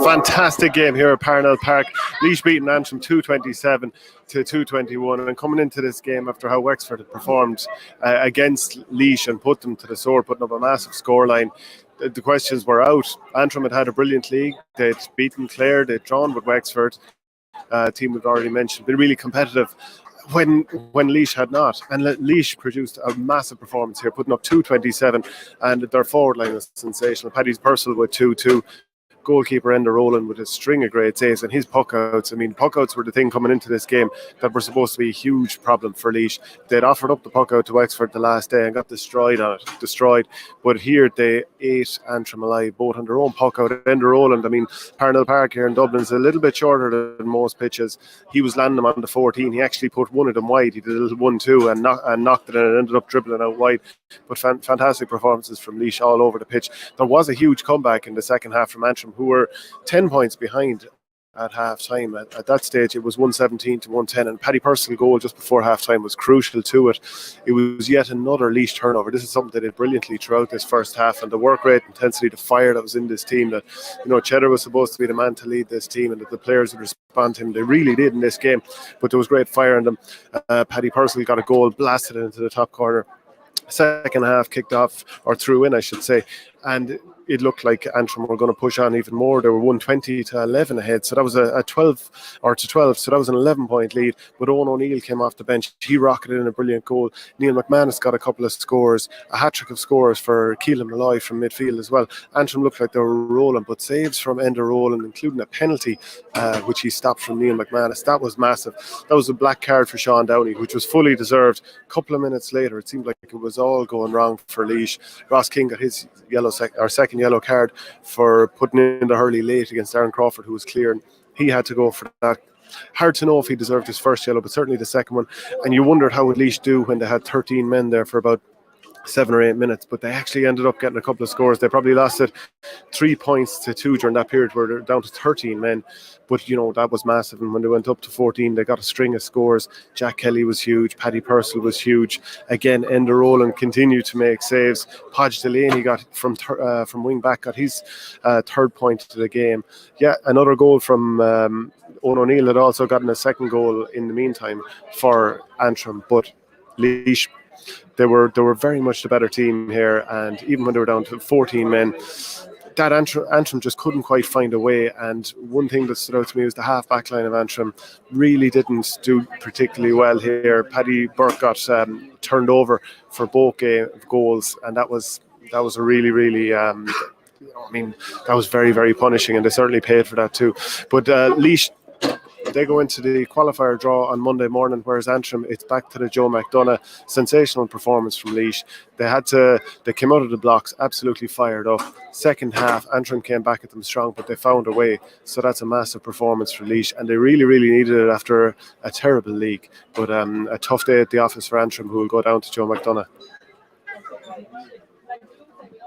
Fantastic game here at Parnell Park. Laois beating Antrim 227 to 221, and coming into this game after how Wexford had performed against Laois and put them to the sword, putting up a massive scoreline. The questions were out. Antrim had a brilliant league. They'd beaten Clare, they'd drawn with Wexford, team we've already mentioned, been really competitive when Laois had not. And Laois produced a massive performance here, putting up 227, and their forward line was sensational. Paddy Purcell with 2-2. Goalkeeper Enda Rowland with a string of great saves, and his puck-outs. I mean, puck-outs were the thing coming into this game that were supposed to be a huge problem for Laois. They'd offered up the puck-out to Wexford the last day and got destroyed. But here they ate Antrim alive, both on their own puck-out. Enda Rowland, I mean, Parnell Park here in Dublin is a little bit shorter than most pitches. He was landing them on the 14. He actually put one of them wide. He did a little 1-2 and knocked it in and ended up dribbling out wide. But fantastic performances from Laois all over the pitch. There was a huge comeback in the second half from Antrim, who were 10 points behind at half time. At that stage, it was 117 to 110, and Paddy Purcell goal just before half time was crucial to it. It was yet another Laois turnover. This is something they did brilliantly throughout this first half, and the work rate, intensity, the fire that was in this team, that, you know, Cheddar was supposed to be the man to lead this team and that the players would respond to him. They really did in this game, but there was great fire in them. Paddy Purcell got a goal, blasted it into the top corner. Second half kicked off, or threw in I should say, and it looked like Antrim were going to push on even more. They were 120 to 11 ahead, so that was a 12, so that was an 11-point lead. But Owen O'Neill came off the bench. He rocketed in a brilliant goal. Neil McManus got a couple of scores, a hat-trick of scores for Keelan Malloy from midfield as well. Antrim looked like they were rolling, but saves from Enda Rowland, including a penalty which he stopped from Neil McManus. That was massive. That was a black card for Sean Downey, which was fully deserved. A couple of minutes later, it seemed like it was all going wrong for Laois. Ross King got his second yellow card for putting in the hurley late against Aaron Crawford, who was clear, and he had to go for that. Hard to know if he deserved his first yellow, but certainly the second one. And you wondered how would Laois do when they had 13 men there for about 7 or 8 minutes, but they actually ended up getting a couple of scores. They probably lost it 3 points to 2 during that period where they're down to 13 men, but you know, that was massive. And when they went up to 14, they got a string of scores. Jack Kelly was huge, Paddy Purcell was huge, again Enda Rowland continued to make saves. Podge Delaney got from wing back, got his third point to the game. Yeah, another goal from Owen O'Neill had also gotten a second goal in the meantime for Antrim, but Laois, they were very much the better team here, and even when they were down to 14 men, that Antrim just couldn't quite find a way. And one thing that stood out to me was the half-back line of Antrim really didn't do particularly well here. Paddy Burke got turned over for both goals, and that was a really that was very, very punishing, and they certainly paid for that too. But Laois, they go into the qualifier draw on Monday morning, whereas Antrim, it's back to the Joe McDonough. Sensational performance from Laois. They came out of the blocks absolutely fired up. Second half, Antrim came back at them strong, but they found a way. So that's a massive performance for Laois, and they really, really needed it after a terrible league. But a tough day at the office for Antrim, who will go down to Joe McDonough.